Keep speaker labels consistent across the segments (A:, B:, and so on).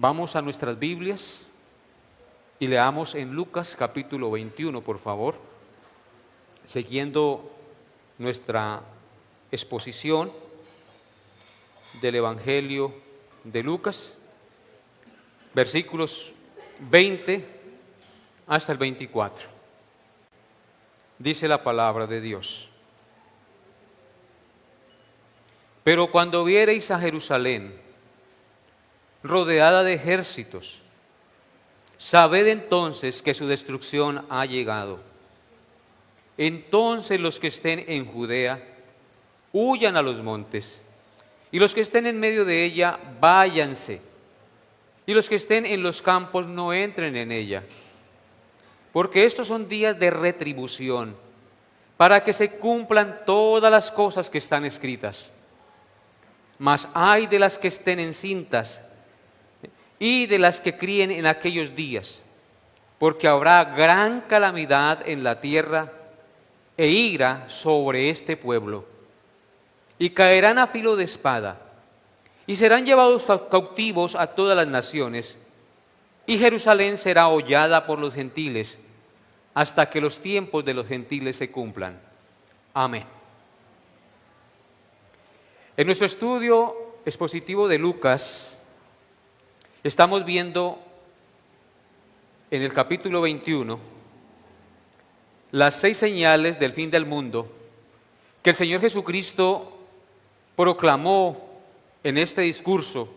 A: Vamos a nuestras Biblias y leamos en Lucas capítulo 21, por favor, siguiendo nuestra exposición del Evangelio de Lucas, versículos 20 hasta el 24. Dice la palabra de Dios: Pero cuando viereis a Jerusalén rodeada de ejércitos, sabed entonces que su destrucción ha llegado. Entonces los que estén en Judea huyan a los montes, y los que estén en medio de ella váyanse, y los que estén en los campos no entren en ella, porque estos son días de retribución, para que se cumplan todas las cosas que están escritas. Mas ay de las que estén encintas y de las que críen en aquellos días, porque habrá gran calamidad en la tierra e ira sobre este pueblo, y caerán a filo de espada, y serán llevados cautivos a todas las naciones, y Jerusalén será hollada por los gentiles, hasta que los tiempos de los gentiles se cumplan. Amén. En nuestro estudio expositivo de Lucas, estamos viendo en el capítulo 21 las 6 señales del fin del mundo que el Señor Jesucristo proclamó en este discurso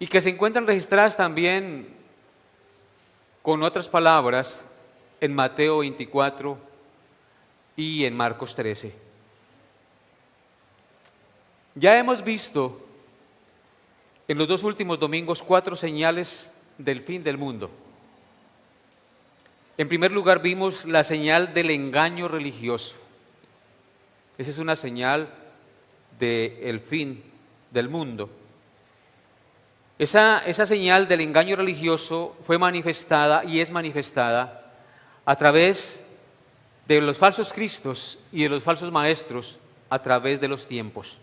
A: y que se encuentran registradas también con otras palabras en Mateo 24 y en Marcos 13. Ya hemos visto en los 2 últimos domingos 4 señales del fin del mundo. En primer lugar vimos la señal del engaño religioso. Esa es una señal del fin del mundo. Esa señal del engaño religioso fue manifestada y es manifestada a través de los falsos cristos y de los falsos maestros a través de los tiempos.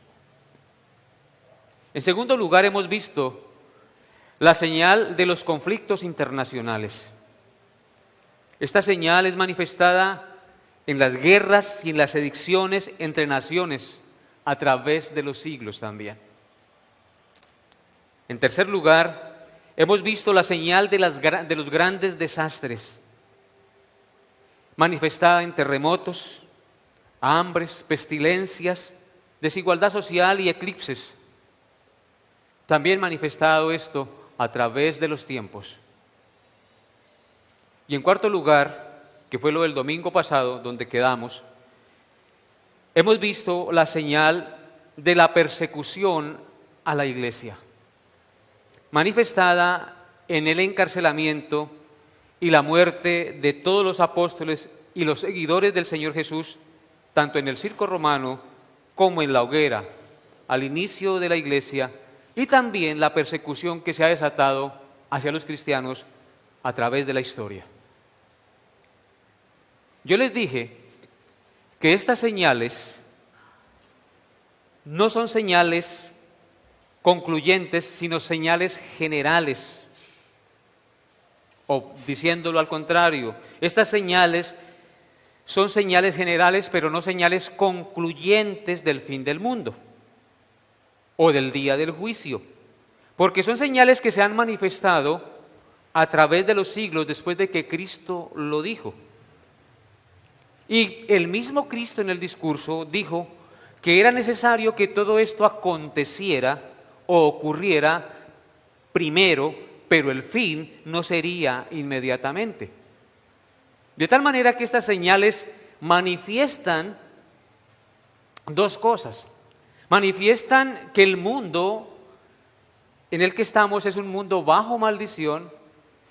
A: En segundo lugar, hemos visto la señal de los conflictos internacionales. Esta señal es manifestada en las guerras y en las sedicciones entre naciones a través de los siglos también. En tercer lugar, hemos visto la señal de los grandes desastres, manifestada en terremotos, hambres, pestilencias, desigualdad social y eclipses. También manifestado esto a través de los tiempos. Y en cuarto lugar, que fue lo del domingo pasado, donde quedamos, hemos visto la señal de la persecución a la iglesia, manifestada en el encarcelamiento y la muerte de todos los apóstoles y los seguidores del Señor Jesús, tanto en el circo romano como en la hoguera, al inicio de la iglesia, y también la persecución que se ha desatado hacia los cristianos a través de la historia. Yo les dije que estas señales no son señales concluyentes, sino señales generales. O diciéndolo al contrario, estas señales son señales generales, pero no señales concluyentes del fin del mundo o del día del juicio, porque son señales que se han manifestado a través de los siglos después de que Cristo lo dijo. Y el mismo Cristo en el discurso dijo que era necesario que todo esto aconteciera o ocurriera primero, pero el fin no sería inmediatamente. De tal manera que estas señales manifiestan 2 cosas. Manifiestan que el mundo en el que estamos es un mundo bajo maldición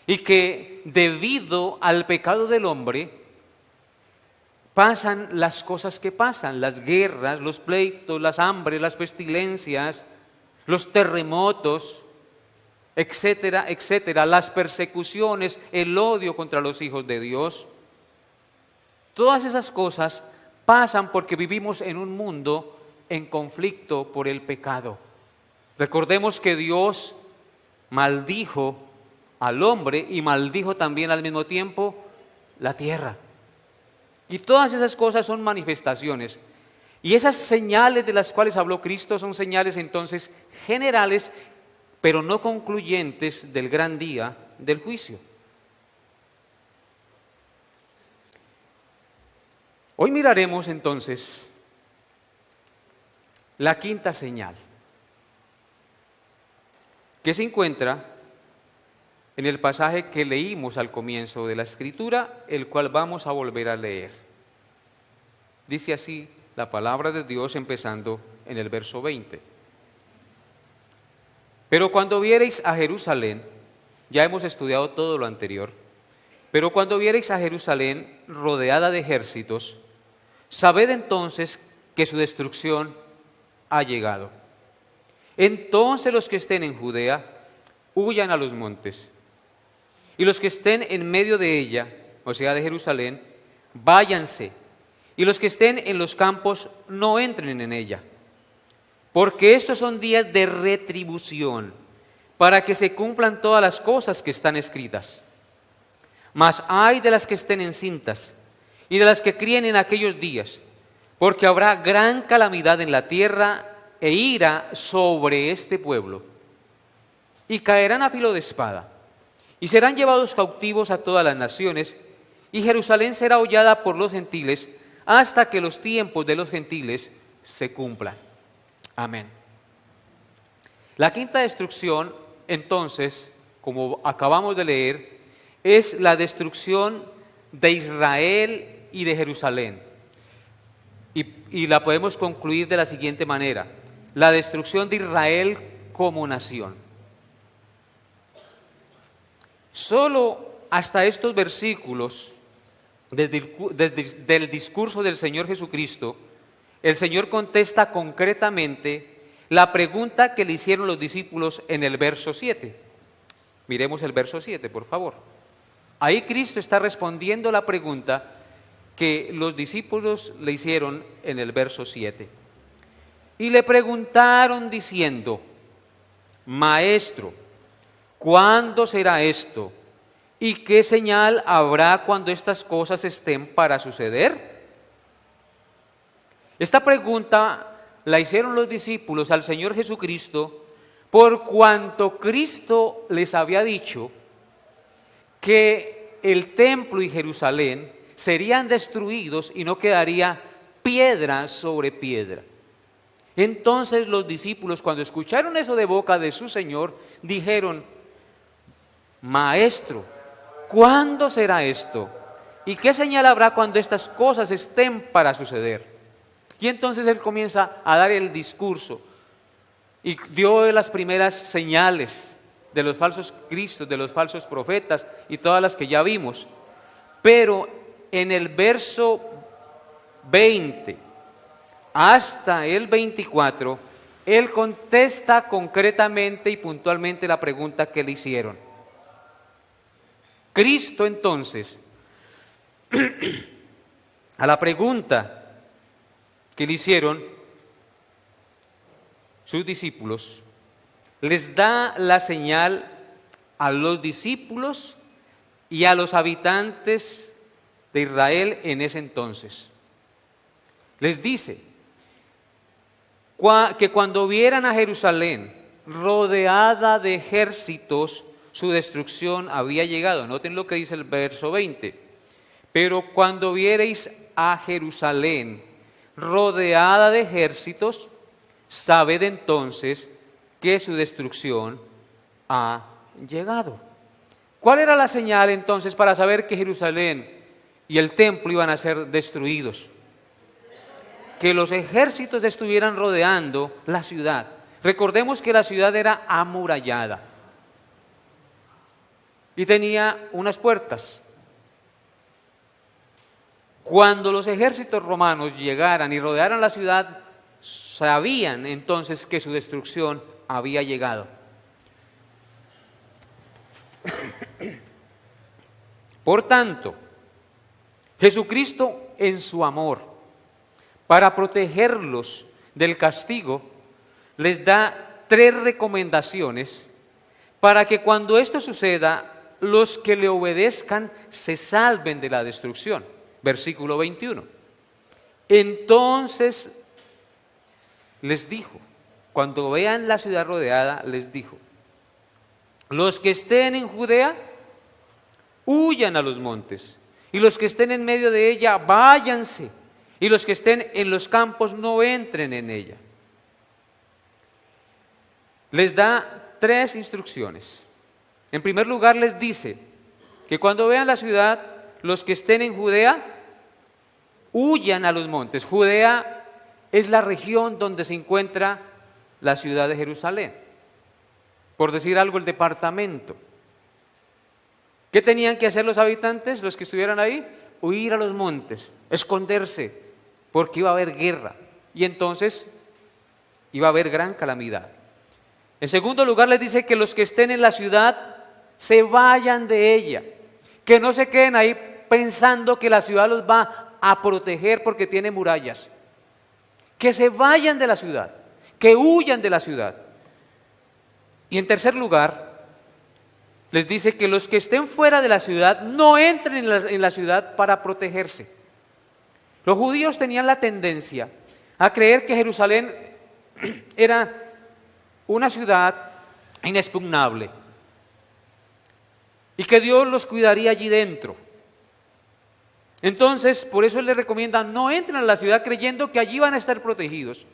A: y que debido al pecado del hombre pasan las cosas que pasan, las guerras, los pleitos, las hambres, las pestilencias, los terremotos, etcétera, etcétera, las persecuciones, el odio contra los hijos de Dios. Todas esas cosas pasan porque vivimos en un mundo en conflicto por el pecado. Recordemos que Dios maldijo al hombre y maldijo también al mismo tiempo la tierra. Y todas esas cosas son manifestaciones. Y esas señales de las cuales habló Cristo son señales entonces generales, pero no concluyentes del gran día del juicio. Hoy miraremos entonces la quinta señal, que se encuentra en el pasaje que leímos al comienzo de la Escritura, el cual vamos a volver a leer. Dice así la palabra de Dios empezando en el verso 20. Pero cuando viereis a Jerusalén, ya hemos estudiado todo lo anterior, pero cuando viereis a Jerusalén rodeada de ejércitos, sabed entonces que su destrucción ha llegado. Entonces los que estén en Judea, huyan a los montes, y los que estén en medio de ella, o sea de Jerusalén, váyanse, y los que estén en los campos, no entren en ella, porque estos son días de retribución, para que se cumplan todas las cosas que están escritas. Mas ay de las que estén encintas, y de las que críen en aquellos días, porque habrá gran calamidad en la tierra e ira sobre este pueblo, y caerán a filo de espada, y serán llevados cautivos a todas las naciones, y Jerusalén será hollada por los gentiles, hasta que los tiempos de los gentiles se cumplan. Amén. La quinta destrucción, entonces, como acabamos de leer, es la destrucción de Israel y de Jerusalén. Y la podemos concluir de la siguiente manera: la destrucción de Israel como nación. Solo hasta estos versículos del discurso del Señor Jesucristo, el Señor contesta concretamente la pregunta que le hicieron los discípulos en el verso 7. Miremos el verso 7, por favor. Ahí Cristo está respondiendo la pregunta que los discípulos le hicieron en el verso 7. Y le preguntaron diciendo: Maestro, ¿cuándo será esto? ¿Y qué señal habrá cuando estas cosas estén para suceder? Esta pregunta la hicieron los discípulos al Señor Jesucristo por cuanto Cristo les había dicho que el templo y Jerusalén serían destruidos y no quedaría piedra sobre piedra. Entonces los discípulos, cuando escucharon eso de boca de su Señor, dijeron: Maestro, ¿cuándo será esto? ¿Y qué señal habrá cuando estas cosas estén para suceder? Y entonces Él comienza a dar el discurso y dio las primeras señales de los falsos cristos, de los falsos profetas y todas las que ya vimos. Pero en el verso 20 hasta el 24, Él contesta concretamente y puntualmente la pregunta que le hicieron. Cristo entonces, a la pregunta que le hicieron sus discípulos, les da la señal a los discípulos y a los habitantes de Israel en ese entonces. Les dice que cuando vieran a Jerusalén rodeada de ejércitos, su destrucción había llegado. Noten lo que dice el verso 20. Pero cuando viereis a Jerusalén rodeada de ejércitos, sabed entonces que su destrucción ha llegado. ¿Cuál era la señal entonces para saber que Jerusalén y el templo iban a ser destruidos? Que los ejércitos estuvieran rodeando la ciudad. Recordemos que la ciudad era amurallada y tenía unas puertas. Cuando los ejércitos romanos llegaran y rodearan la ciudad, sabían entonces que su destrucción había llegado. Por tanto, Jesucristo en su amor, para protegerlos del castigo, les da 3 recomendaciones para que cuando esto suceda, los que le obedezcan se salven de la destrucción. Versículo 21. Entonces les dijo, cuando vean la ciudad rodeada, les dijo: los que estén en Judea, huyan a los montes, y los que estén en medio de ella, váyanse, y los que estén en los campos, no entren en ella. Les da 3 instrucciones. En primer lugar, les dice que cuando vean la ciudad, los que estén en Judea, huyan a los montes. Judea es la región donde se encuentra la ciudad de Jerusalén. Por decir algo, el departamento. ¿Qué tenían que hacer los habitantes, los que estuvieran ahí? Huir a los montes, esconderse, porque iba a haber guerra. Y entonces iba a haber gran calamidad. En segundo lugar, les dice que los que estén en la ciudad se vayan de ella, que no se queden ahí pensando que la ciudad los va a proteger porque tiene murallas, que se vayan de la ciudad, que huyan de la ciudad. Y en tercer lugar, les dice que los que estén fuera de la ciudad no entren en la ciudad para protegerse. Los judíos tenían la tendencia a creer que Jerusalén era una ciudad inexpugnable y que Dios los cuidaría allí dentro. Entonces, por eso Él les recomienda: no entren a la ciudad creyendo que allí van a estar protegidos.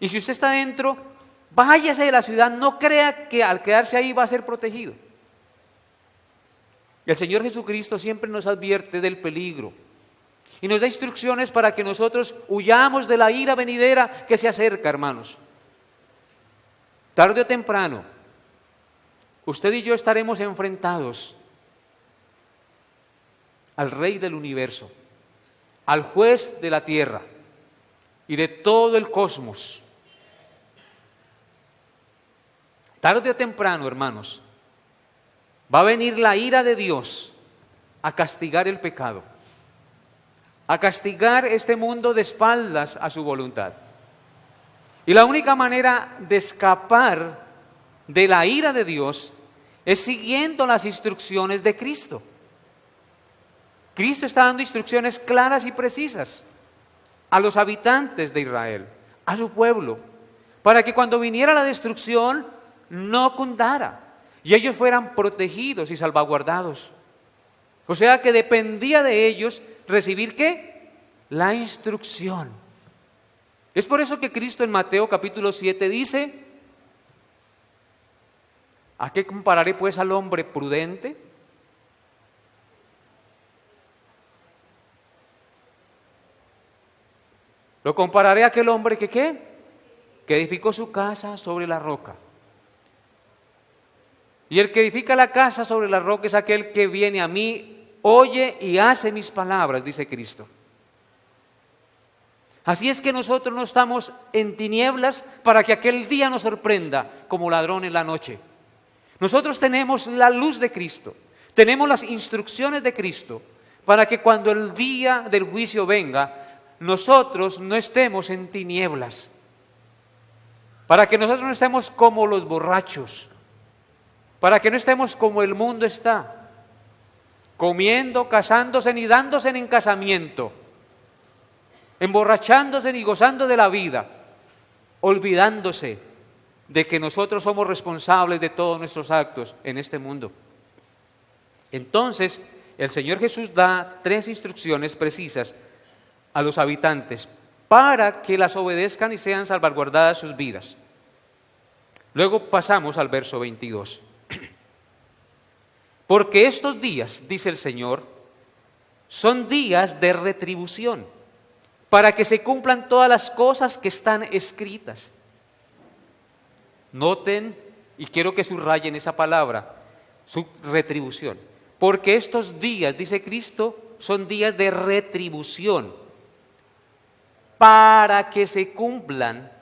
A: Y si usted está dentro, váyase de la ciudad, no crea que al quedarse ahí va a ser protegido. El Señor Jesucristo siempre nos advierte del peligro y nos da instrucciones para que nosotros huyamos de la ira venidera que se acerca, hermanos. Tarde o temprano, usted y yo estaremos enfrentados al Rey del universo, al Juez de la tierra y de todo el cosmos. Tarde o temprano, hermanos, va a venir la ira de Dios a castigar el pecado, a castigar este mundo de espaldas a su voluntad. Y la única manera de escapar de la ira de Dios es siguiendo las instrucciones de Cristo. Cristo está dando instrucciones claras y precisas a los habitantes de Israel, a su pueblo, para que cuando viniera la destrucción no cundara y ellos fueran protegidos y salvaguardados. O sea que dependía de ellos recibir ¿qué? La instrucción. Es por eso que Cristo en Mateo capítulo 7 dice: ¿a qué compararé pues al hombre prudente? Lo compararé a aquel hombre que ¿qué? Que edificó su casa sobre la roca. Y el que edifica la casa sobre la roca es aquel que viene a mí, oye y hace mis palabras, dice Cristo. Así es que nosotros no estamos en tinieblas para que aquel día nos sorprenda como ladrón en la noche. Nosotros tenemos la luz de Cristo, tenemos las instrucciones de Cristo, para que cuando el día del juicio venga, nosotros no estemos en tinieblas, para que nosotros no estemos como los borrachos, para que no estemos como el mundo está, comiendo, casándose ni dándose en casamiento, emborrachándose ni gozando de la vida, olvidándose de que nosotros somos responsables de todos nuestros actos en este mundo. Entonces, el Señor Jesús da 3 instrucciones precisas a los habitantes para que las obedezcan y sean salvaguardadas sus vidas. Luego pasamos al verso 22. Porque estos días, dice el Señor, son días de retribución, para que se cumplan todas las cosas que están escritas. Noten, y quiero que subrayen esa palabra, su retribución. Porque estos días, dice Cristo, son días de retribución, para que se cumplan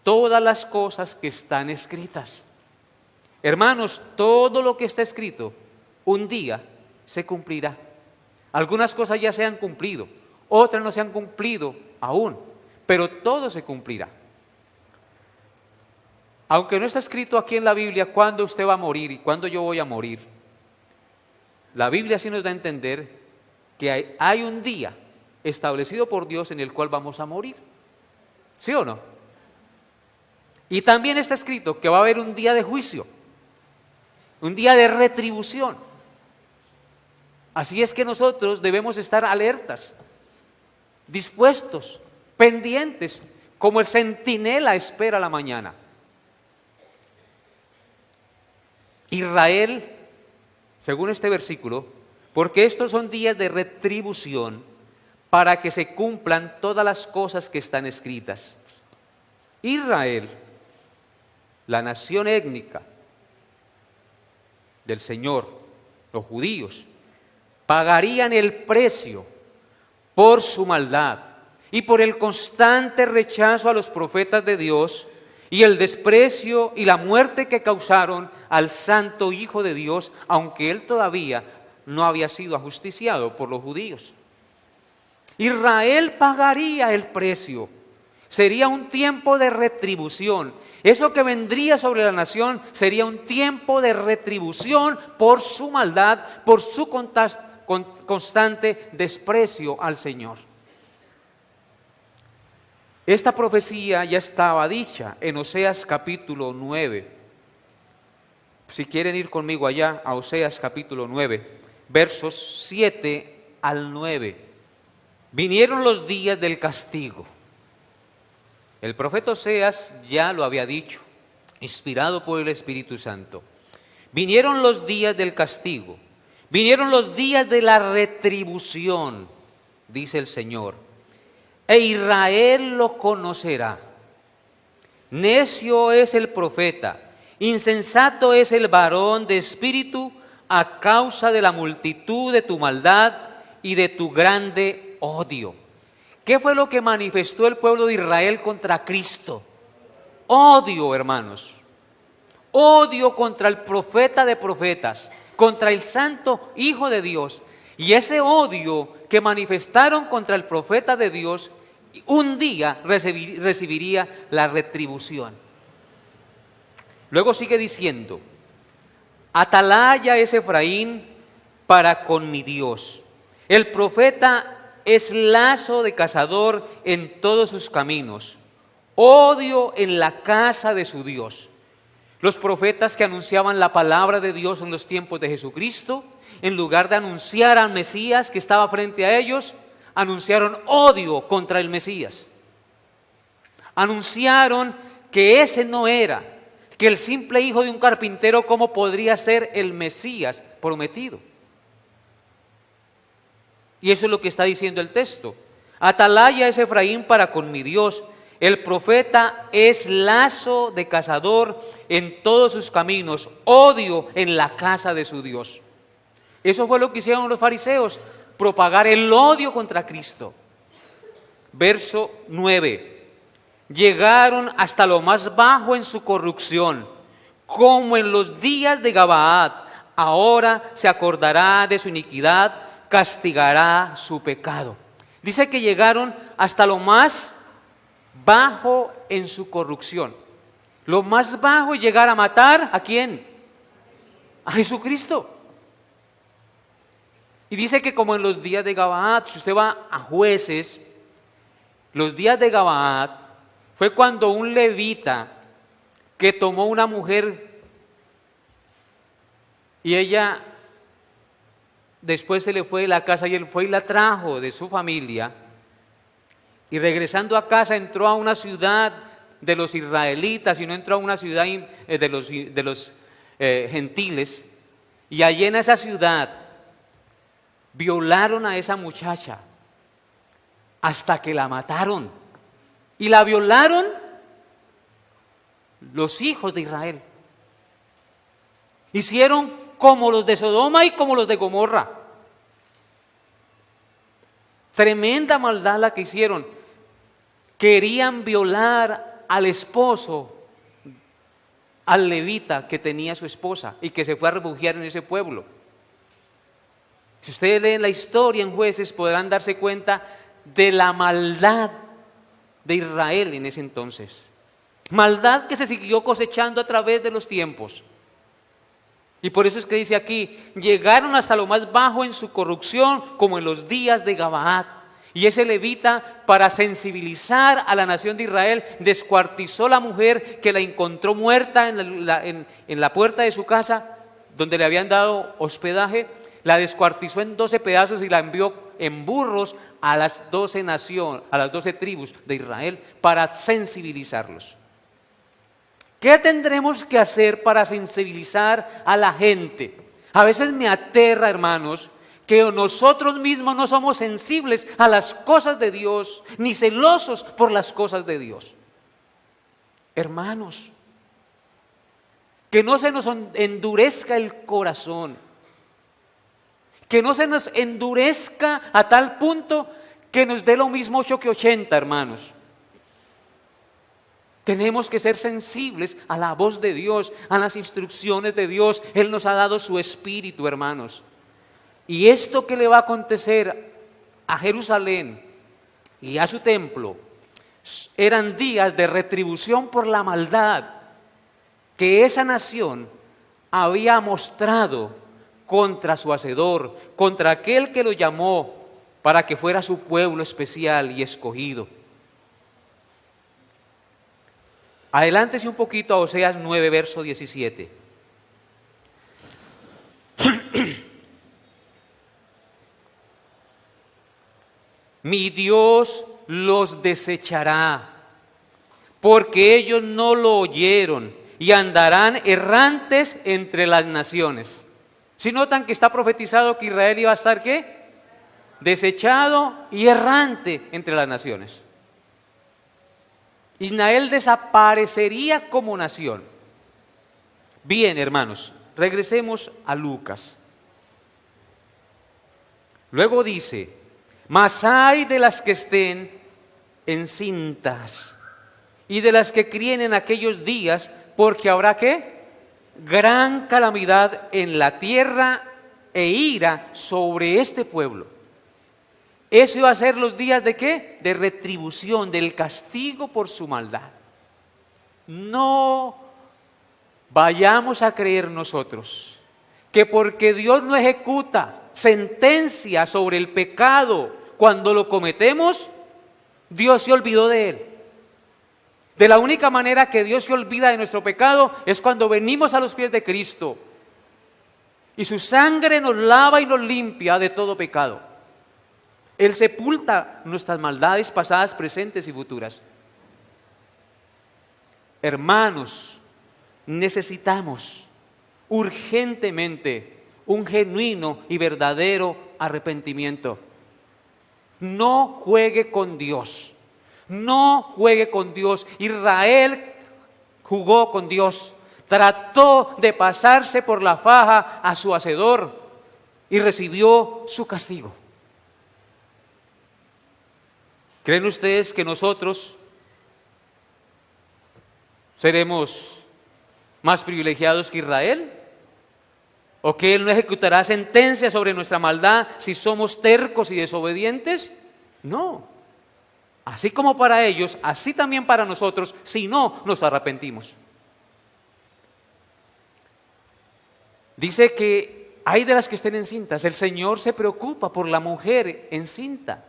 A: todas las cosas que están escritas. Hermanos, todo lo que está escrito, un día se cumplirá. Algunas cosas ya se han cumplido, otras no se han cumplido aún, pero todo se cumplirá. aunque no está escrito aquí en la Biblia cuándo usted va a morir y cuándo yo voy a morir, la Biblia sí nos da a entender que hay un día establecido por Dios en el cual vamos a morir. ¿Sí o no? Y también está escrito que va a haber un día de juicio, un día de retribución. Así es que nosotros debemos estar alertas, dispuestos, pendientes, como el centinela espera la mañana. Israel, según este versículo, porque estos son días de retribución para que se cumplan todas las cosas que están escritas. Israel, la nación étnica del Señor, los judíos, pagarían el precio por su maldad y por el constante rechazo a los profetas de Dios y el desprecio y la muerte que causaron al Santo Hijo de Dios, aunque Él todavía no había sido ajusticiado por los judíos. Israel pagaría el precio. Sería un tiempo de retribución. Eso que vendría sobre la nación sería un tiempo de retribución por su maldad, por su constante desprecio al Señor. Esta profecía ya estaba dicha en Oseas capítulo 9. Si quieren ir conmigo allá a Oseas capítulo 9, versos 7 al 9. Vinieron los días del castigo. El profeta Oseas ya lo había dicho, inspirado por el Espíritu Santo. Vinieron los días del castigo, vinieron los días de la retribución, dice el Señor, e Israel lo conocerá. Necio es el profeta, insensato es el varón de espíritu a causa de la multitud de tu maldad y de tu grande odio. ¿Qué fue lo que manifestó el pueblo de Israel contra Cristo? Odio, hermanos. Odio contra el profeta de profetas, contra el santo Hijo de Dios. Y ese odio que manifestaron contra el profeta de Dios, un día recibiría la retribución. Luego sigue diciendo, atalaya es Efraín para con mi Dios. El profeta es lazo de cazador en todos sus caminos, odio en la casa de su Dios. Los profetas que anunciaban la palabra de Dios en los tiempos de Jesucristo, en lugar de anunciar al Mesías que estaba frente a ellos, anunciaron odio contra el Mesías. Anunciaron que ese no era, que el simple hijo de un carpintero, ¿cómo podría ser el Mesías prometido? Y eso es lo que está diciendo el texto. Atalaya es Efraín para con mi Dios. El profeta es lazo de cazador en todos sus caminos, odio en la casa de su Dios. Eso fue lo que hicieron los fariseos, propagar el odio contra Cristo. Verso 9. Llegaron hasta lo más bajo en su corrupción, como en los días de Gabaad. Ahora se acordará de su iniquidad, castigará su pecado. Dice que llegaron hasta lo más bajo en su corrupción. Lo más bajo es llegar a matar, ¿a quién? A Jesucristo. Y dice que como en los días de Gabaad, si usted va a Jueces, los días de Gabaad fue cuando un levita que tomó una mujer y ella después se le fue de la casa y él fue y la trajo de su familia, y regresando a casa entró a una ciudad de los israelitas y no entró a una ciudad de los gentiles, y allí en esa ciudad violaron a esa muchacha hasta que la mataron, y la violaron los hijos de Israel. Hicieron como los de Sodoma y como los de Gomorra. Tremenda maldad la que hicieron. Querían violar al esposo, al levita que tenía su esposa y que se fue a refugiar en ese pueblo. Si ustedes leen la historia en Jueces, podrán darse cuenta de la maldad de Israel en ese entonces. Maldad que se siguió cosechando a través de los tiempos. Y por eso es que dice aquí, llegaron hasta lo más bajo en su corrupción, como en los días de Gabaad. Y ese levita, para sensibilizar a la nación de Israel, descuartizó la mujer que la encontró muerta en la puerta de su casa, donde le habían dado hospedaje. La descuartizó en 12 pedazos y la envió en burros a las 12 naciones, a las 12 tribus de Israel, para sensibilizarlos. ¿Qué tendremos que hacer para sensibilizar a la gente? A veces me aterra, hermanos, que nosotros mismos no somos sensibles a las cosas de Dios, ni celosos por las cosas de Dios. Hermanos, que no se nos endurezca el corazón, que no se nos endurezca a tal punto que nos dé lo mismo 8 que 80, hermanos. Tenemos que ser sensibles a la voz de Dios, a las instrucciones de Dios. Él nos ha dado su espíritu, hermanos. Y esto que le va a acontecer a Jerusalén y a su templo eran días de retribución por la maldad que esa nación había mostrado contra su Hacedor, contra aquel que lo llamó para que fuera su pueblo especial y escogido. Adelántese un poquito a Oseas 9, verso 17. Mi Dios los desechará, porque ellos no lo oyeron y andarán errantes entre las naciones. ¿Sí notan que está profetizado que Israel iba a estar qué? Desechado y errante entre las naciones. Israel desaparecería como nación. Bien, hermanos, regresemos a Lucas. Luego dice, mas hay de las que estén encintas y de las que críen en aquellos días, porque habrá ¿qué? Gran calamidad en la tierra e ira sobre este pueblo. Eso iba a ser los días de ¿qué? De retribución, del castigo por su maldad. No vayamos a creer nosotros que porque Dios no ejecuta sentencia sobre el pecado cuando lo cometemos, Dios se olvidó de él. De la única manera que Dios se olvida de nuestro pecado es cuando venimos a los pies de Cristo y su sangre nos lava y nos limpia de todo pecado. Él sepulta nuestras maldades pasadas, presentes y futuras. Hermanos, necesitamos urgentemente un genuino y verdadero arrepentimiento. No juegue con Dios. No juegue con Dios. Israel jugó con Dios. Trató de pasarse por la faja a su Hacedor y recibió su castigo. ¿Creen ustedes que nosotros seremos más privilegiados que Israel? ¿O que Él no ejecutará sentencia sobre nuestra maldad si somos tercos y desobedientes? No. Así como para ellos, así también para nosotros, si no nos arrepentimos. Dice que hay de las que estén encintas. El Señor se preocupa por la mujer encinta.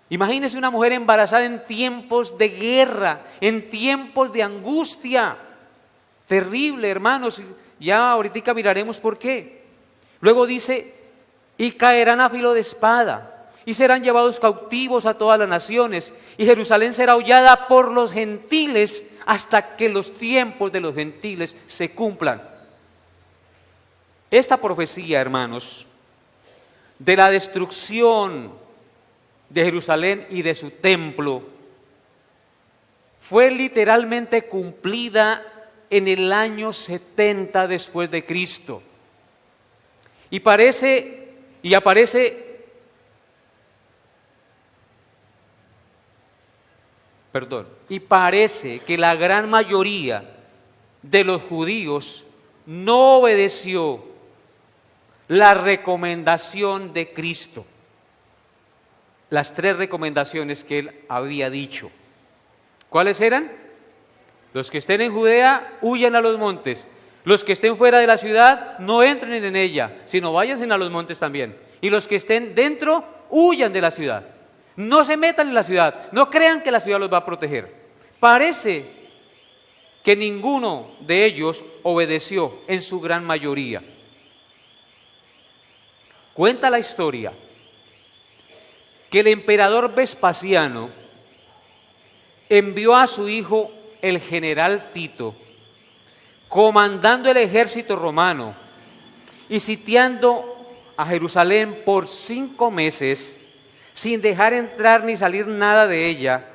A: Imagínese una mujer embarazada en tiempos de guerra, en tiempos de angustia. Terrible, hermanos. Ya ahorita miraremos por qué. Luego dice, y caerán a filo de espada, y serán llevados cautivos a todas las naciones, y Jerusalén será hollada por los gentiles hasta que los tiempos de los gentiles se cumplan. Esta profecía, hermanos, de la destrucción de Jerusalén y de su templo, fue literalmente cumplida en el año 70 después de Cristo. Y parece que la gran mayoría de los judíos no obedeció la recomendación de Cristo. Las 3 recomendaciones que Él había dicho. ¿Cuáles eran? Los que estén en Judea, huyan a los montes. Los que estén fuera de la ciudad, no entren en ella, sino váyanse a los montes también. Y los que estén dentro, huyan de la ciudad. No se metan en la ciudad, no crean que la ciudad los va a proteger. Parece que ninguno de ellos obedeció en su gran mayoría. Cuenta la historia que el emperador Vespasiano envió a su hijo, el general Tito, comandando el ejército romano y sitiando a Jerusalén por 5 meses, sin dejar entrar ni salir nada de ella.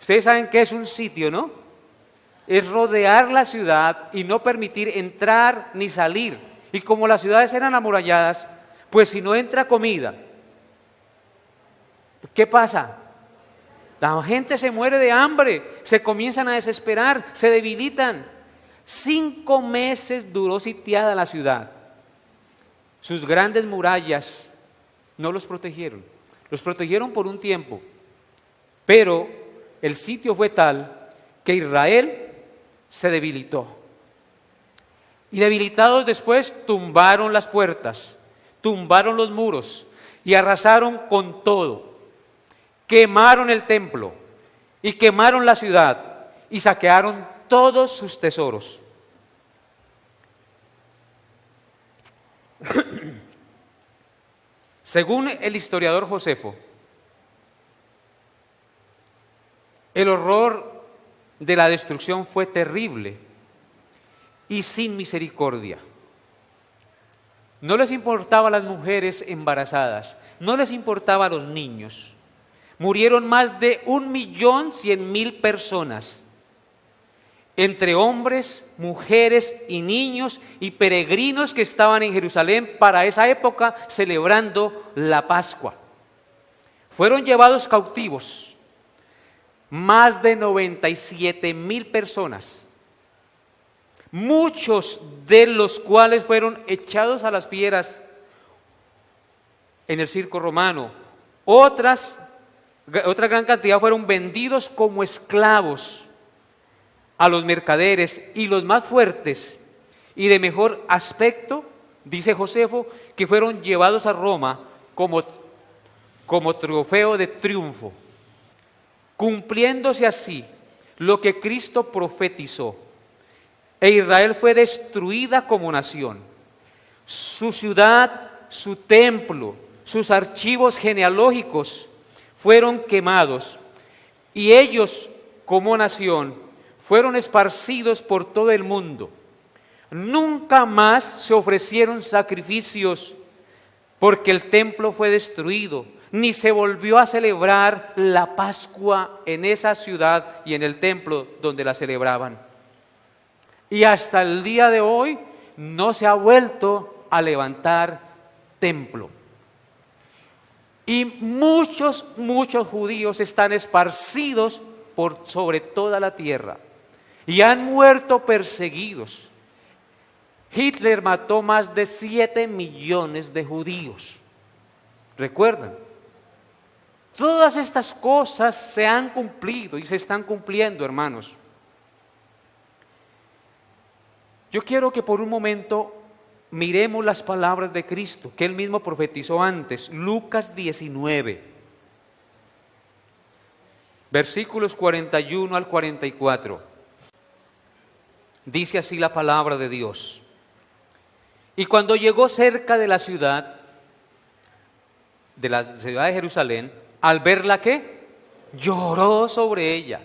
A: Ustedes saben qué es un sitio, ¿no? Es rodear la ciudad y no permitir entrar ni salir. Y como las ciudades eran amuralladas, pues si no entra comida, ¿qué pasa? La gente se muere de hambre, se comienzan a desesperar, se debilitan. 5 meses duró sitiada la ciudad. Sus grandes murallas no los protegieron por un tiempo, pero el sitio fue tal que Israel se debilitó. Y debilitados después tumbaron las puertas, tumbaron los muros y arrasaron con todo. Quemaron el templo y quemaron la ciudad y saquearon todos sus tesoros. Según el historiador Josefo, el horror de la destrucción fue terrible y sin misericordia. No les importaba a las mujeres embarazadas, no les importaba a los niños. Murieron más de 1.100.000 personas, entre hombres, mujeres y niños y peregrinos que estaban en Jerusalén para esa época celebrando la Pascua. Fueron llevados cautivos más de 97.000 personas, muchos de los cuales fueron echados a las fieras en el circo romano. Otra gran cantidad fueron vendidos como esclavos a los mercaderes, y los más fuertes y de mejor aspecto, dice Josefo, que fueron llevados a Roma como trofeo de triunfo, cumpliéndose así lo que Cristo profetizó. E Israel fue destruida como nación. Su ciudad, su templo, sus archivos genealógicos fueron quemados, y ellos como nación fueron esparcidos por todo el mundo. Nunca más se ofrecieron sacrificios porque el templo fue destruido, ni se volvió a celebrar la Pascua en esa ciudad y en el templo donde la celebraban. Y hasta el día de hoy no se ha vuelto a levantar templo. Y muchos judíos están esparcidos por sobre toda la tierra y han muerto perseguidos. Hitler mató más de 7 millones de judíos. ¿Recuerdan? Todas estas cosas se han cumplido y se están cumpliendo, hermanos. Yo quiero que por un momento miremos las palabras de Cristo, que Él mismo profetizó antes. Lucas 19, versículos 41 al 44. Dice así la palabra de Dios. Y cuando llegó cerca de la ciudad de Jerusalén, al verla, ¿qué? Lloró sobre ella.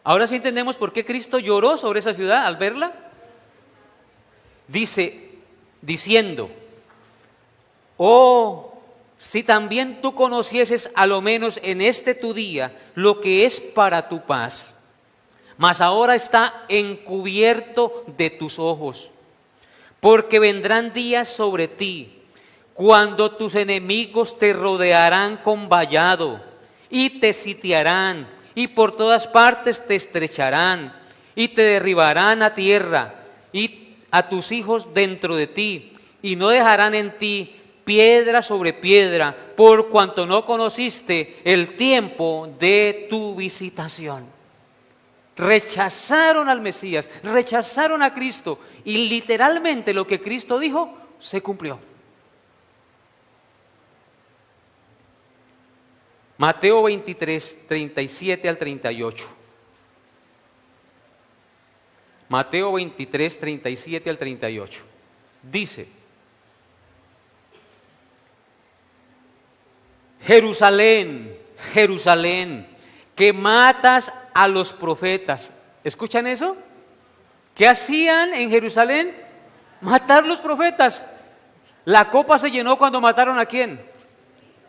A: Ahora sí entendemos por qué Cristo lloró sobre esa ciudad al verla. Diciendo, oh, si también tú conocieses a lo menos en este tu día lo que es para tu paz, mas ahora está encubierto de tus ojos, porque vendrán días sobre ti cuando tus enemigos te rodearán con vallado y te sitiarán y por todas partes te estrecharán y te derribarán a tierra y a tus hijos dentro de ti, y no dejarán en ti piedra sobre piedra, por cuanto no conociste el tiempo de tu visitación. Rechazaron al Mesías, rechazaron a Cristo, y literalmente lo que Cristo dijo se cumplió. Mateo 23, 37 al 38. Mateo 23, 37 al 38. Dice: Jerusalén, Jerusalén, que matas a los profetas. ¿Escuchan eso? ¿Qué hacían en Jerusalén? Matar los profetas. La copa se llenó cuando mataron ¿a quién?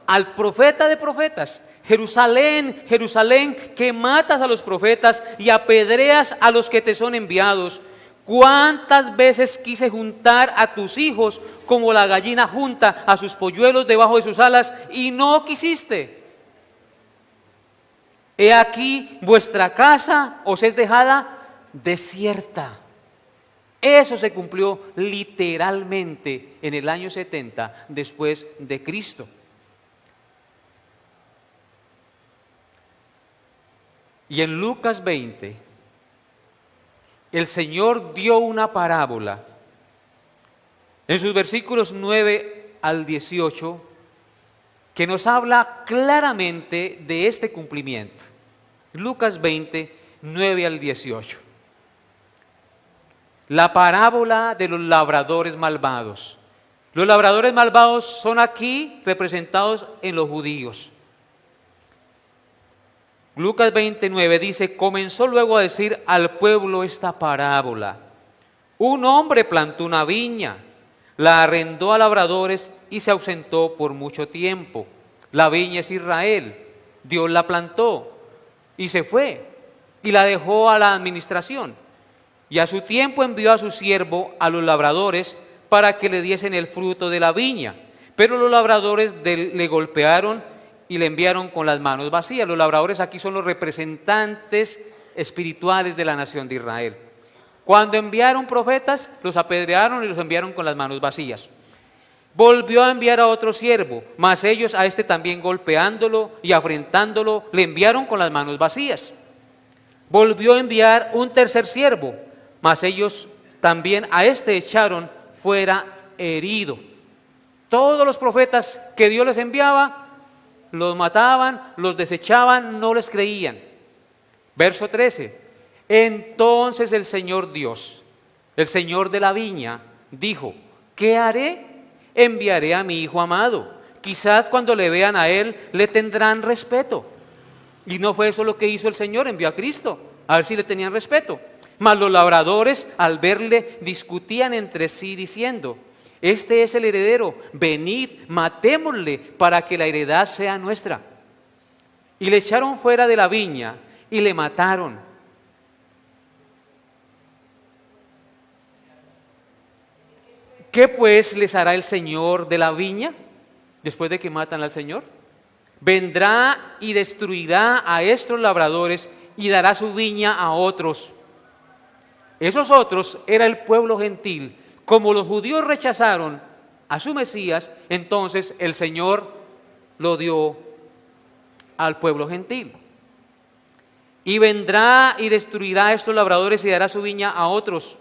A: Al profeta de profetas. Jerusalén, Jerusalén, que matas a los profetas y apedreas a los que te son enviados. ¿Cuántas veces quise juntar a tus hijos como la gallina junta a sus polluelos debajo de sus alas y no quisiste? He aquí vuestra casa os es dejada desierta. Eso se cumplió literalmente en el año 70 después de Cristo. Y en Lucas 20, el Señor dio una parábola en sus versículos 9 al 18 que nos habla claramente de este cumplimiento. Lucas 20, 9 al 18. La parábola de los labradores malvados. Los labradores malvados son aquí representados en los judíos. Lucas 29 dice: comenzó luego a decir al pueblo esta parábola. Un hombre plantó una viña, la arrendó a labradores y se ausentó por mucho tiempo. La viña es Israel, Dios la plantó y se fue y la dejó a la administración. Y a su tiempo envió a su siervo a los labradores para que le diesen el fruto de la viña. Pero los labradores le golpearon y le enviaron con las manos vacías. Los labradores aquí son los representantes espirituales de la nación de Israel. Cuando enviaron profetas, los apedrearon y los enviaron con las manos vacías. Volvió a enviar a otro siervo, mas ellos a este también golpeándolo y afrentándolo, le enviaron con las manos vacías. Volvió a enviar un tercer siervo, mas ellos también a este echaron fuera herido. Todos los profetas que Dios les enviaba, los mataban, los desechaban, no les creían. Verso 13. Entonces el Señor Dios, el Señor de la viña, dijo: ¿qué haré? Enviaré a mi hijo amado. Quizás cuando le vean a él, le tendrán respeto. Y no fue eso lo que hizo el Señor, envió a Cristo, a ver si le tenían respeto. Mas los labradores, al verle, discutían entre sí diciendo: este es el heredero, venid, matémosle para que la heredad sea nuestra. Y le echaron fuera de la viña y le mataron. ¿Qué pues les hará el Señor de la viña después de que matan al Señor? Vendrá y destruirá a estos labradores y dará su viña a otros. Esos otros era el pueblo gentil. Como los judíos rechazaron a su Mesías, entonces el Señor lo dio al pueblo gentil. Y vendrá y destruirá a estos labradores y dará su viña a otros.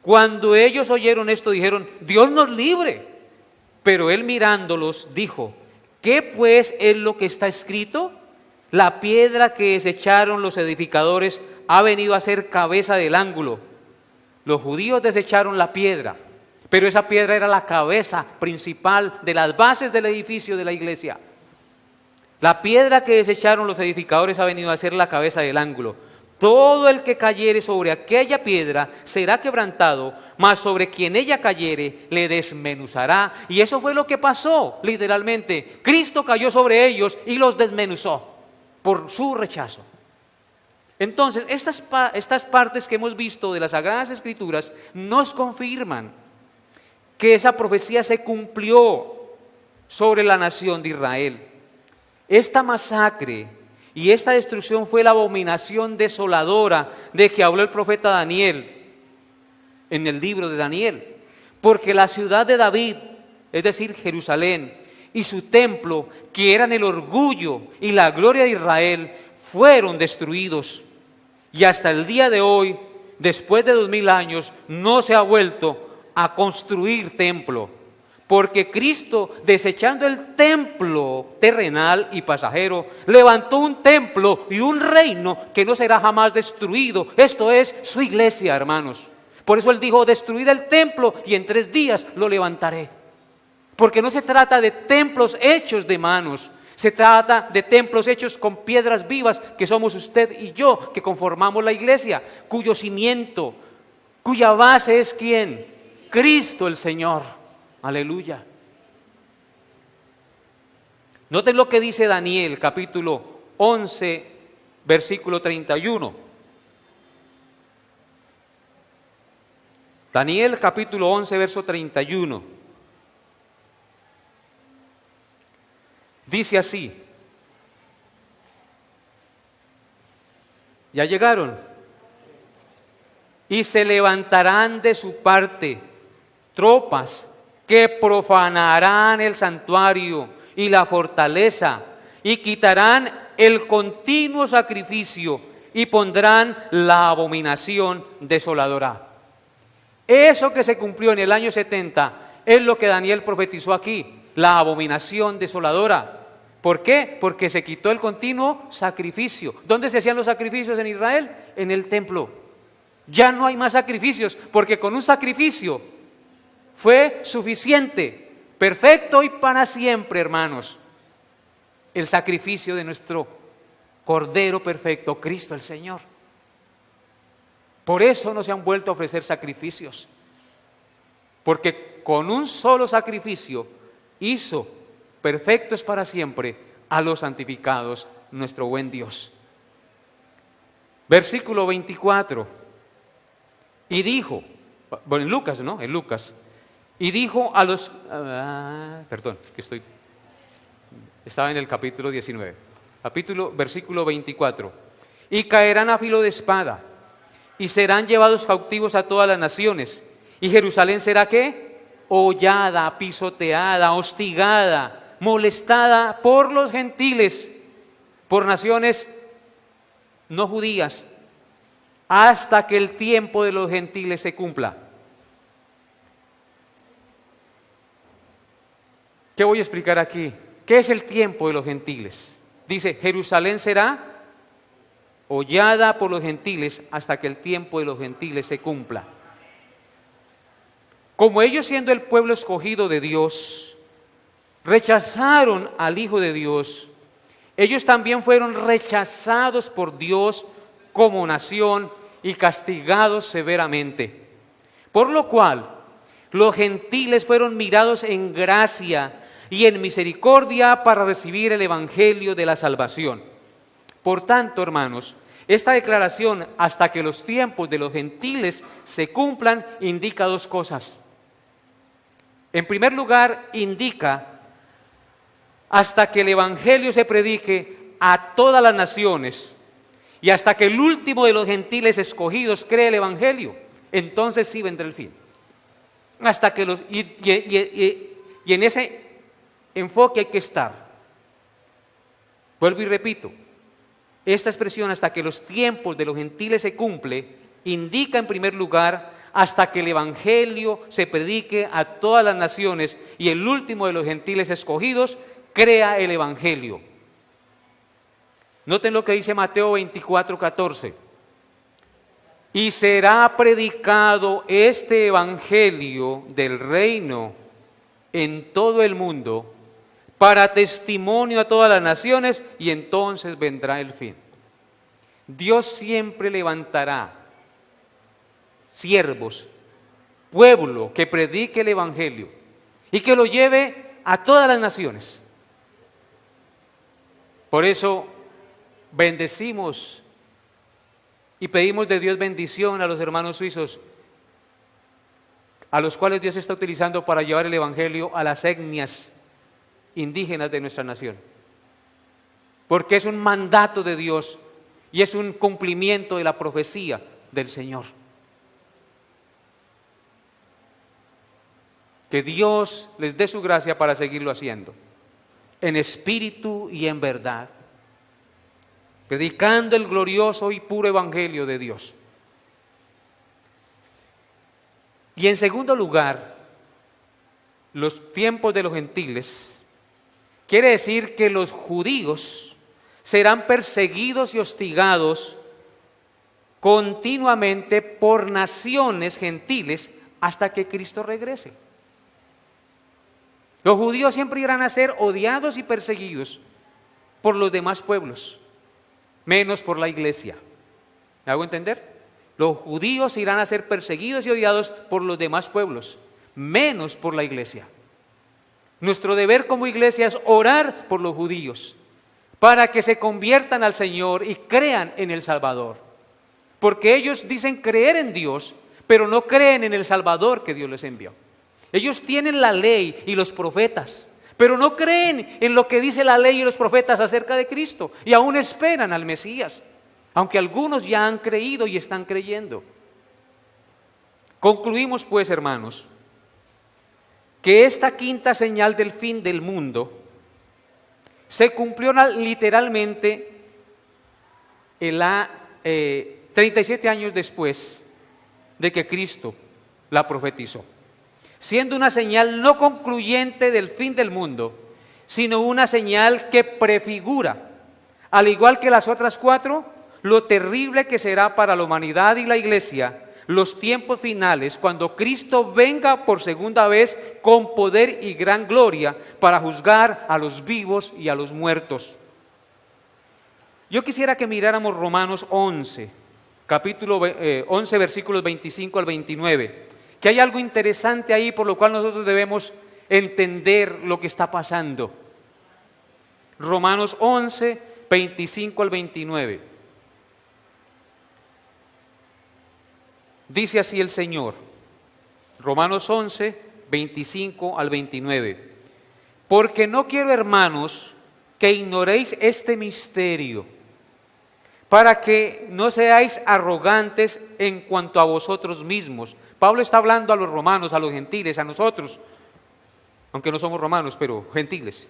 A: Cuando ellos oyeron esto, dijeron: Dios nos libre. Pero él mirándolos dijo: ¿qué pues es lo que está escrito? La piedra que desecharon los edificadores ha venido a ser cabeza del ángulo. Los judíos desecharon la piedra, pero esa piedra era la cabeza principal de las bases del edificio de la iglesia. La piedra que desecharon los edificadores ha venido a ser la cabeza del ángulo. Todo el que cayere sobre aquella piedra será quebrantado, mas sobre quien ella cayere le desmenuzará. Y eso fue lo que pasó, literalmente. Cristo cayó sobre ellos y los desmenuzó por su rechazo. Entonces, estas partes que hemos visto de las Sagradas Escrituras nos confirman que esa profecía se cumplió sobre la nación de Israel. Esta masacre y esta destrucción fue la abominación desoladora de que habló el profeta Daniel en el libro de Daniel. Porque la ciudad de David, es decir, Jerusalén, y su templo, que eran el orgullo y la gloria de Israel, fueron destruidos. Y hasta el día de hoy, después de 2000 años, no se ha vuelto a construir templo. Porque Cristo, desechando el templo terrenal y pasajero, levantó un templo y un reino que no será jamás destruido. Esto es su iglesia, hermanos. Por eso Él dijo, destruid el templo y en 3 días lo levantaré. Porque no se trata de templos hechos de manos, se trata de templos hechos con piedras vivas, que somos usted y yo, que conformamos la iglesia, cuyo cimiento, cuya base es ¿quién? Cristo el Señor. Aleluya. Noten lo que dice Daniel, capítulo 11, versículo 31. Daniel, capítulo 11, verso 31. Dice así. ¿Ya llegaron? Y se levantarán de su parte tropas que profanarán el santuario y la fortaleza y quitarán el continuo sacrificio y pondrán la abominación desoladora. Eso que se cumplió en el año 70 es lo que Daniel profetizó aquí, la abominación desoladora. ¿Por qué? Porque se quitó el continuo sacrificio. ¿Dónde se hacían los sacrificios en Israel? En el templo. Ya no hay más sacrificios, porque con un sacrificio fue suficiente, perfecto y para siempre, hermanos, el sacrificio de nuestro Cordero perfecto, Cristo el Señor. Por eso no se han vuelto a ofrecer sacrificios, porque con un solo sacrificio hizo perfectos para siempre a los santificados, nuestro buen Dios. Versículo 24. Y dijo, bueno, en Lucas, ¿no? En Lucas. Y dijo a los... estaba en el capítulo 19. Versículo 24. Y caerán a filo de espada, y serán llevados cautivos a todas las naciones. ¿Y Jerusalén será qué? Hollada, pisoteada, hostigada, molestada por los gentiles, por naciones no judías, hasta que el tiempo de los gentiles se cumpla. ¿Qué voy a explicar aquí? ¿Qué es el tiempo de los gentiles? Dice, Jerusalén será hollada por los gentiles hasta que el tiempo de los gentiles se cumpla. Como ellos, siendo el pueblo escogido de Dios, rechazaron al Hijo de Dios, ellos también fueron rechazados por Dios como nación y castigados severamente. Por lo cual, los gentiles fueron mirados en gracia y en misericordia para recibir el evangelio de la salvación. Por tanto, hermanos, esta declaración, hasta que los tiempos de los gentiles se cumplan, indica 2 cosas. En primer lugar, indica hasta que el evangelio se predique a todas las naciones y hasta que el último de los gentiles escogidos cree el evangelio, entonces sí vendrá el fin. Hasta que y en ese enfoque hay que estar. Vuelvo y repito, esta expresión, hasta que los tiempos de los gentiles se cumple, indica en primer lugar hasta que el evangelio se predique a todas las naciones y el último de los gentiles escogidos crea el evangelio. Noten lo que dice Mateo 24:14. Y será predicado este evangelio del reino en todo el mundo para testimonio a todas las naciones, y entonces vendrá el fin. Dios siempre levantará siervos, pueblo que predique el evangelio y que lo lleve a todas las naciones. Por eso bendecimos y pedimos de Dios bendición a los hermanos suizos, a los cuales Dios está utilizando para llevar el evangelio a las etnias indígenas de nuestra nación, porque es un mandato de Dios y es un cumplimiento de la profecía del Señor. Que Dios les dé su gracia para seguirlo haciendo, en espíritu y en verdad. predicando el glorioso y puro evangelio de Dios. Y en segundo lugar, los tiempos de los gentiles, quiere decir que los judíos serán perseguidos y hostigados continuamente por naciones gentiles hasta que Cristo regrese. Los judíos siempre irán a ser odiados y perseguidos por los demás pueblos, menos por la iglesia. ¿Me hago entender? Los judíos irán a ser perseguidos y odiados por los demás pueblos, menos por la iglesia. Nuestro deber como iglesia es orar por los judíos para que se conviertan al Señor y crean en el Salvador. Porque ellos dicen creer en Dios, pero no creen en el Salvador que Dios les envió. Ellos tienen la ley y los profetas, pero no creen en lo que dice la ley y los profetas acerca de Cristo, y aún esperan al Mesías, aunque algunos ya han creído y están creyendo. Concluimos pues, hermanos, que esta quinta señal del fin del mundo se cumplió literalmente 37 años después de que Cristo la profetizó, siendo una señal no concluyente del fin del mundo, sino una señal que prefigura, al igual que las otras 4, lo terrible que será para la humanidad y la iglesia los tiempos finales, cuando Cristo venga por segunda vez con poder y gran gloria para juzgar a los vivos y a los muertos. Yo quisiera que miráramos Romanos 11, capítulo 11, versículos 25 al 29, que hay algo interesante ahí por lo cual nosotros debemos entender lo que está pasando. Romanos 11, 25 al 29. Dice así el Señor, Romanos 11, 25 al 29. Porque no quiero, hermanos, que ignoréis este misterio, para que no seáis arrogantes en cuanto a vosotros mismos. Pablo está hablando a los romanos, a los gentiles, a nosotros, aunque no somos romanos, pero gentiles.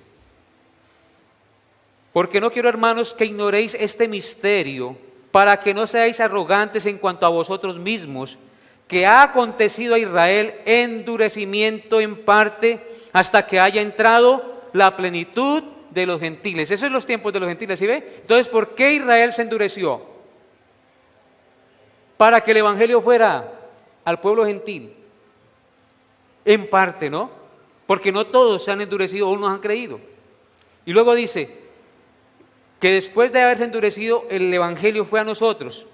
A: Porque no quiero, hermanos, que ignoréis este misterio, para que no seáis arrogantes en cuanto a vosotros mismos, que ha acontecido a Israel endurecimiento en parte hasta que haya entrado la plenitud de los gentiles. Esos son los tiempos de los gentiles, ¿sí ve? Entonces, ¿por qué Israel se endureció? Para que el evangelio fuera al pueblo gentil. En parte, ¿no? Porque no todos se han endurecido o no han creído. Y luego dice que después de haberse endurecido, el evangelio fue a nosotros.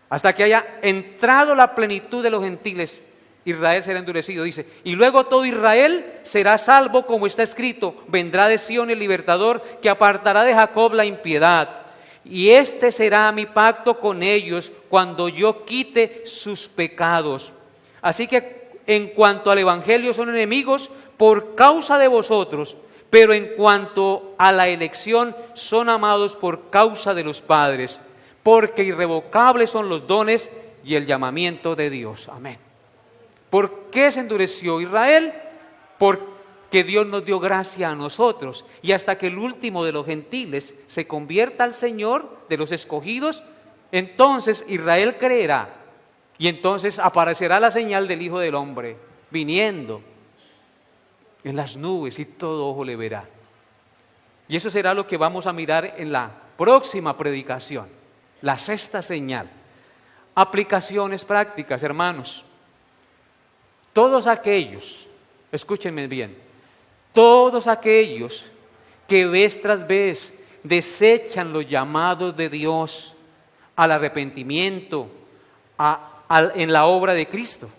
A: Hasta que haya entrado la plenitud de los gentiles, Israel será endurecido, dice. Y luego todo Israel será salvo, como está escrito: vendrá de Sión el libertador, que apartará de Jacob la impiedad. Y este será mi pacto con ellos, cuando yo quite sus pecados. Así que en cuanto al evangelio son enemigos por causa de vosotros, pero en cuanto a la elección son amados por causa de los padres, porque irrevocables son los dones y el llamamiento de Dios. Amén. ¿Por qué se endureció Israel? Porque Dios nos dio gracia a nosotros, y hasta que el último de los gentiles se convierta al Señor, de los escogidos, entonces Israel creerá, y entonces aparecerá la señal del Hijo del Hombre viniendo en las nubes, y todo ojo le verá. Y eso será lo que vamos a mirar en la próxima predicación, la sexta señal. Aplicaciones prácticas, hermanos. Todos aquellos, escúchenme bien, todos aquellos que vez tras vez desechan los llamados de Dios al arrepentimiento, en la obra de Cristo,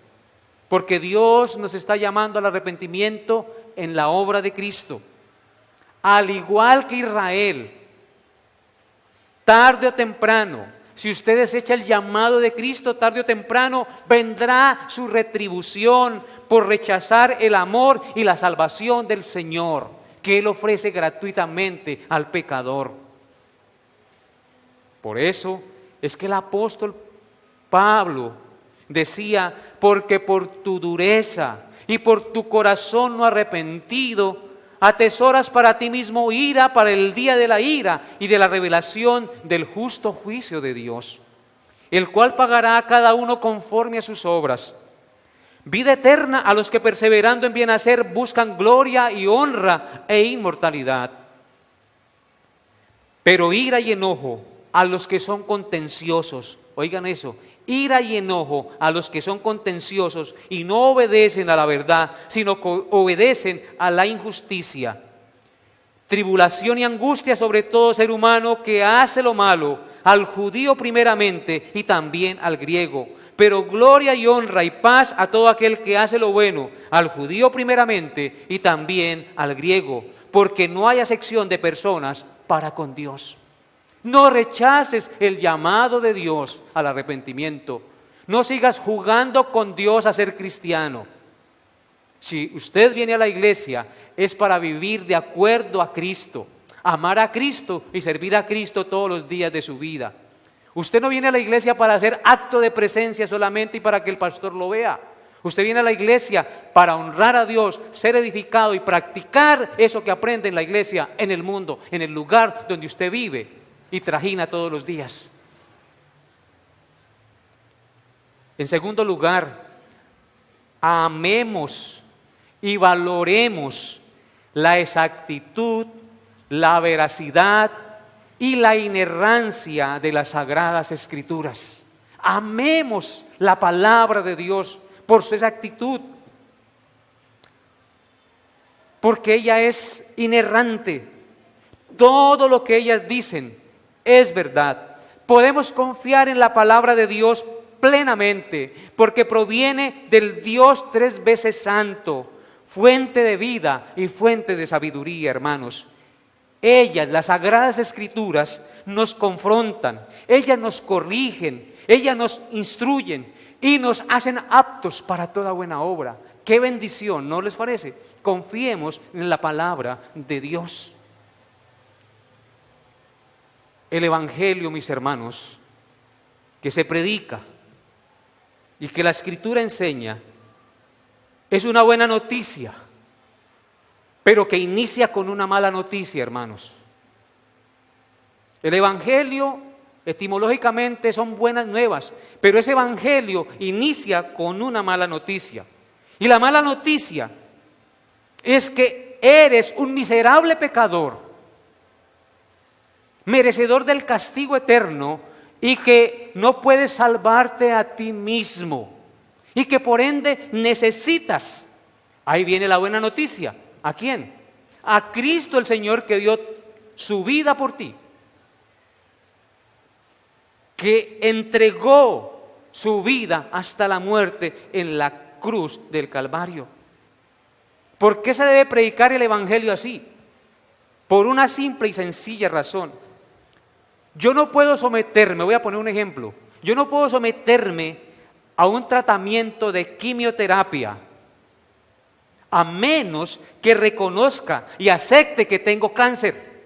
A: porque Dios nos está llamando al arrepentimiento en la obra de Cristo. Al igual que Israel, tarde o temprano, si usted desecha el llamado de Cristo, tarde o temprano vendrá su retribución por rechazar el amor y la salvación del Señor, que Él ofrece gratuitamente al pecador. Por eso es que el apóstol Pablo decía: porque por tu dureza y por tu corazón no arrepentido atesoras para ti mismo ira para el día de la ira y de la revelación del justo juicio de Dios, el cual pagará a cada uno conforme a sus obras. Vida eterna a los que perseverando en bien hacer buscan gloria y honra e inmortalidad. Pero ira y enojo a los que son contenciosos. Oigan eso, ira y enojo a los que son contenciosos y no obedecen a la verdad, sino que obedecen a la injusticia. Tribulación y angustia sobre todo ser humano que hace lo malo, al judío primeramente y también al griego. Pero gloria y honra y paz a todo aquel que hace lo bueno, al judío primeramente y también al griego, porque no hay acepción de personas para con Dios. No rechaces el llamado de Dios al arrepentimiento. No sigas jugando con Dios a ser cristiano. Si usted viene a la iglesia es para vivir de acuerdo a Cristo, amar a Cristo y servir a Cristo todos los días de su vida. Usted no viene a la iglesia para hacer acto de presencia solamente y para que el pastor lo vea. Usted viene a la iglesia para honrar a Dios, ser edificado y practicar eso que aprende en la iglesia, en el mundo, en el lugar donde usted vive y trajina todos los días. En segundo lugar, amemos y valoremos la exactitud, la veracidad y la inerrancia de las Sagradas Escrituras. Amemos la palabra de Dios por su exactitud, porque ella es inerrante. Todo lo que ellas dicen es verdad. Podemos confiar en la palabra de Dios plenamente, porque proviene del Dios tres veces santo, fuente de vida y fuente de sabiduría, hermanos. Ellas, las Sagradas Escrituras, nos confrontan, ellas nos corrigen, ellas nos instruyen y nos hacen aptos para toda buena obra. ¡Qué bendición! ¿No les parece? Confiemos en la palabra de Dios. El Evangelio, mis hermanos, que se predica y que la Escritura enseña, es una buena noticia, pero que inicia con una mala noticia, hermanos. El Evangelio, etimológicamente, son buenas nuevas, pero ese Evangelio inicia con una mala noticia. Y la mala noticia es que eres un miserable pecador, merecedor del castigo eterno, y que no puedes salvarte a ti mismo, y que por ende necesitas. Ahí viene la buena noticia. ¿A quién? A Cristo el Señor, que dio su vida por ti, que entregó su vida hasta la muerte en la cruz del Calvario. ¿Por qué se debe predicar el Evangelio así? Por una simple y sencilla razón. Yo no puedo someterme, voy a poner un ejemplo, yo no puedo someterme a un tratamiento de quimioterapia a menos que reconozca y acepte que tengo cáncer.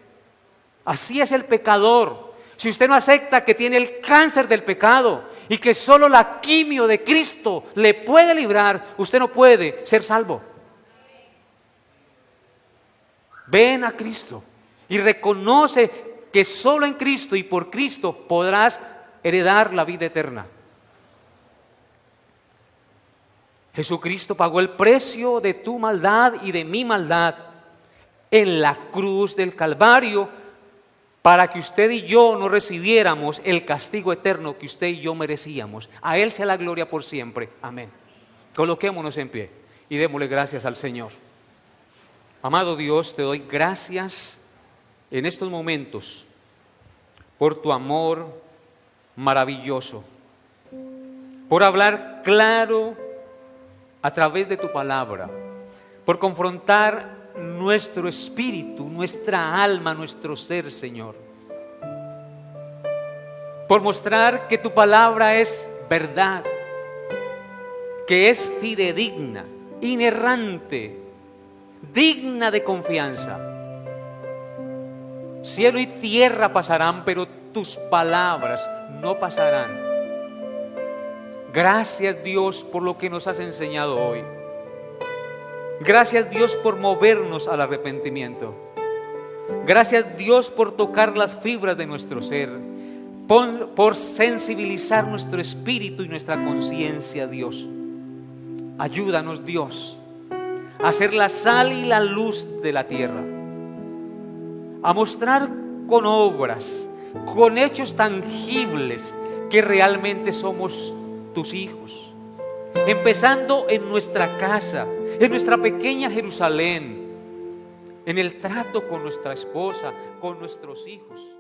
A: Así es el pecador. Si usted no acepta que tiene el cáncer del pecado y que solo la quimio de Cristo le puede librar, usted no puede ser salvo. Ven a Cristo y reconoce que solo en Cristo y por Cristo podrás heredar la vida eterna. Jesucristo pagó el precio de tu maldad y de mi maldad en la cruz del Calvario para que usted y yo no recibiéramos el castigo eterno que usted y yo merecíamos. A Él sea la gloria por siempre. Amén. Coloquémonos en pie y démosle gracias al Señor. Amado Dios, te doy gracias en estos momentos por tu amor maravilloso, por hablar claro a través de tu palabra, por confrontar nuestro espíritu, nuestra alma, nuestro ser, Señor, por mostrar que tu palabra es verdad, que es fidedigna, inerrante, digna de confianza. Cielo y tierra pasarán, pero tus palabras no pasarán. Gracias, Dios, por lo que nos has enseñado hoy. Gracias, Dios, por movernos al arrepentimiento. Gracias, Dios, por tocar las fibras de nuestro ser, por sensibilizar nuestro espíritu y nuestra conciencia, Dios. Ayúdanos, Dios, a ser la sal y la luz de la tierra, a mostrar con obras, con hechos tangibles, que realmente somos tus hijos, empezando en nuestra casa, en nuestra pequeña Jerusalén, en el trato con nuestra esposa, con nuestros hijos.